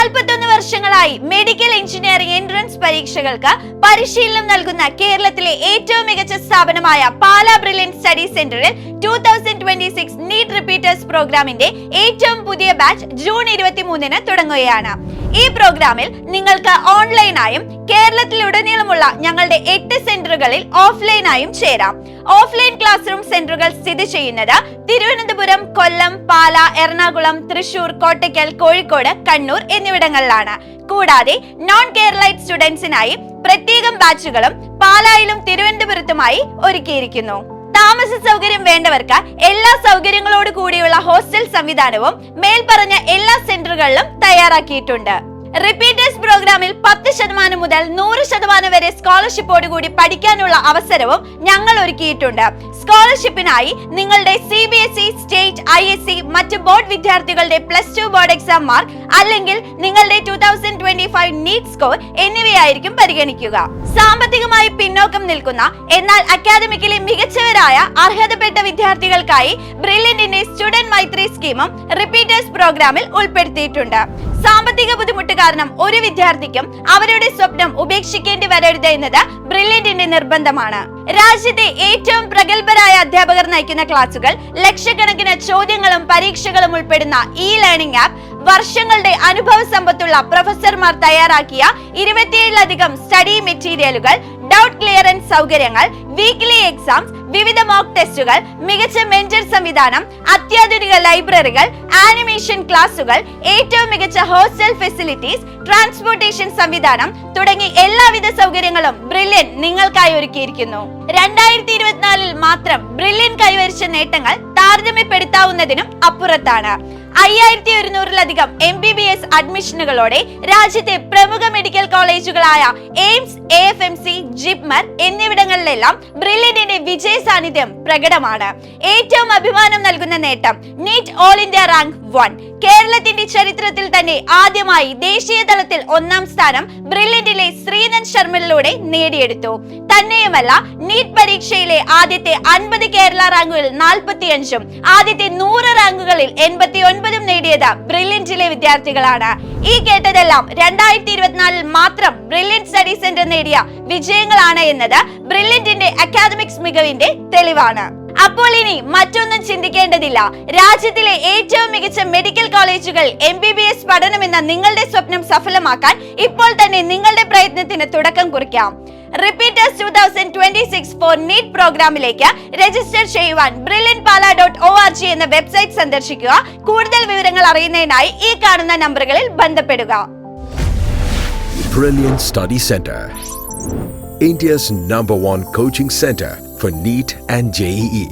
41 വർഷങ്ങളായി medical engineering entrance പരീക്ഷകൾക്ക് പരിശീലനം നൽകുന്ന കേരളത്തിലെ ഏറ്റവും മികച്ച സ്ഥാപനമായ പാലാ ബ്രില്യൻറ്റ് സ്റ്റഡി സെന്ററിൽ 2026 നീറ്റ് റിപ്പീറ്റേഴ്സ് പ്രോഗ്രാമിന്റെ ഏറ്റവും പുതിയ ബാച്ച് ജൂൺ 23-ന് തുടങ്ങുകയാണ്. ഈ പ്രോഗ്രാമിൽ നിങ്ങൾക്ക് ഓൺലൈനായും കേരളത്തിലുടനീളമുള്ള ഞങ്ങളുടെ 8 സെന്ററുകളിൽ ഓഫ്ലൈനായും ചേരാം. ഓഫ്ലൈൻ ക്ലാസ് റൂം സെന്ററുകൾ സ്ഥിതി ചെയ്യുന്നത് തിരുവനന്തപുരം, കൊല്ലം, പാല, എറണാകുളം, തൃശൂർ, കോട്ടയ്ക്കൽ, കോഴിക്കോട്, കണ്ണൂർ എന്നിവിടങ്ങളിലാണ്. കൂടാതെ നോൺ കേരളൈറ്റ് സ്റ്റുഡൻസിനായി പ്രത്യേകം ബാച്ചുകളും പാലായിലും തിരുവനന്തപുരത്തുമായി ഒരുക്കിയിരിക്കുന്നു. താമസ സൗകര്യം വേണ്ടവർക്ക് എല്ലാ സൗകര്യങ്ങളോട് കൂടിയുള്ള ഹോസ്റ്റൽ സംവിധാനവും മേൽപ്പറഞ്ഞ എല്ലാ സെന്ററുകളിലും തയ്യാറാക്കിയിട്ടുണ്ട്. റിപ്പീറ്റേഴ്സ് പ്രോഗ്രാമിൽ 10% മുതൽ 100% വരെ സ്കോളർഷിപ്പോടുകൂടി പഠിക്കാനുള്ള അവസരവും ഞങ്ങൾ ഒരുക്കിയിട്ടുണ്ട്. സ്കോളർഷിപ്പിനായി നിങ്ങളുടെ CBSE, സ്റ്റേറ്റ്, ISC, മറ്റ് ബോർഡ് വിദ്യാർത്ഥികളുടെ +2 ബോർഡ് എക്സാം മാർക്ക് അല്ലെങ്കിൽ നിങ്ങളുടെ 2025 നീറ്റ് സ്കോർ എന്നിവയായിരിക്കും പരിഗണിക്കുക. സാമ്പത്തികമായി പിന്നോക്കം നിൽക്കുന്ന എന്നാൽ അക്കാദമിക്കലി മികച്ചവരായ അർഹതപ്പെട്ട വിദ്യാർത്ഥികൾക്കായി ബ്രില്യന്റിന്റെ സ്റ്റുഡന്റ് മൈത്രി സ്കീമും റിപ്പീറ്റേഴ്സ് പ്രോഗ്രാമിൽ ഉൾപ്പെടുത്തിയിട്ടുണ്ട്. സാമ്പത്തിക ബുദ്ധിമുട്ട് കാരണം ഒരു വിദ്യാർത്ഥിക്കും അവരുടെ സ്വപ്നം ഉപേക്ഷിക്കേണ്ടി വരരുത് എന്നത് ബ്രില്യന്റിന്റെ നിർബന്ധമാണ്. രാജ്യത്തെ ഏറ്റവും പ്രഗത്ഭരായ അധ്യാപകർ നയിക്കുന്ന ക്ലാസുകൾ, ലക്ഷക്കണക്കിന് ചോദ്യങ്ങളും പരീക്ഷകളും ഉൾപ്പെടുന്ന ലേണിംഗ് ആപ്പ്, വർഷങ്ങളുടെ അനുഭവ സമ്പത്തുള്ള പ്രൊഫസർമാർ തയ്യാറാക്കിയ 27ലധികം സ്റ്റഡി മെറ്റീരിയലുകൾ, ഡൗട്ട് ക്ലിയറൻസ് സൗകര്യങ്ങൾ, വീക്ക്ലി എക്സാംസ്, വിവിധ മോക്ക് ടെസ്റ്റുകൾ, മികച്ച മെന്റർ സംവിധാനം, അത്യാധുനിക ലൈബ്രറികൾ, ആനിമേഷൻ ക്ലാസുകൾ, ഏറ്റവും മികച്ച ഹോസ്റ്റൽ ഫെസിലിറ്റീസ്, ട്രാൻസ്പോർട്ടേഷൻ സംവിധാനം തുടങ്ങി എല്ലാവിധ സൗകര്യങ്ങളും ബ്രില്യന്റ് നിങ്ങൾക്കായി ഒരുക്കിയിരിക്കുന്നു. 2024-ൽ മാത്രം ബ്രില്യന്റ് കൈവരിച്ച നേട്ടങ്ങൾ താരതമ്യപ്പെടുത്താവുന്നതിനും അപ്പുറത്താണ്. 5100-ലധികം MBBS അഡ്മിഷനുകളോടെ രാജ്യത്തെ പ്രമുഖ മെഡിക്കൽ കോളേജുകളായ എയിംസ്, AFMC, ജിപ്മർ എന്നിവിടങ്ങളിലെല്ലാം ബ്രില്യന്റിന്റെ വിജയ സാന്നിധ്യം പ്രകടമാണ്. ഏറ്റവും അഭിമാനം നൽകുന്ന നേട്ടം നീറ്റ് ഓൾ ഇന്ത്യ റാങ്ക് 1. കേരളത്തിന്റെ ചരിത്രത്തിൽ തന്നെ ആദ്യമായി ദേശീയ തലത്തിൽ 1-ാം സ്ഥാനം ബ്രില്യന്റിലെ ശ്രീനൻ ശർമ്മയിലൂടെ നേടിയെടുത്തു. തന്നെയുമല്ല, നീറ്റ് പരീക്ഷയിലെ ആദ്യത്തെ 50 കേരള റാങ്കുകളിൽ 45-ഉം ആദ്യത്തെ 100 റാങ്കുകളിൽ 89-ഉം നേടിയത് ബ്രില്യന്റിലെ വിദ്യാർത്ഥികളാണ്. ഈ കേട്ടതെല്ലാം 2024-ൽ മാത്രം ബ്രില്യന്റ് സ്റ്റഡി സെന്റർ നേടിയ വിജയങ്ങളാണ് എന്നത് ബ്രില്യന്റിന്റെ അക്കാദമിക്സ് മികവിന്റെ തെളിവാണ്. അപ്പോൾ ഇനി മറ്റൊന്നും ചിന്തിക്കേണ്ടതില്ല. രാജ്യത്തിലെ ഏറ്റവും മികച്ച മെഡിക്കൽ കോളേജുകൾ MBBS പഠനമെന്ന നിങ്ങളുടെ സ്വപ്നം സഫലമാക്കാൻ ഇപ്പോൾ തന്നെ നിങ്ങളുടെ പ്രയത്നത്തിന് തുടക്കം കുറിക്കാം. റിപ്പീറ്റേഴ്സ് 2026 ഫോർ നീറ്റ് പ്രോഗ്രാമിലേക്ക് രജിസ്റ്റർ ചെയ്യുവാൻ brilliantpala.org എന്ന വെബ്സൈറ്റ് സന്ദർശിക്കുക. കൂടുതൽ വിവരങ്ങൾ അറിയുന്നതിനായി ഈ കാണുന്ന നമ്പറുകളിൽ ബന്ധപ്പെടുക. Brilliant Study Center, India's #1 coaching center for NEET and JEE.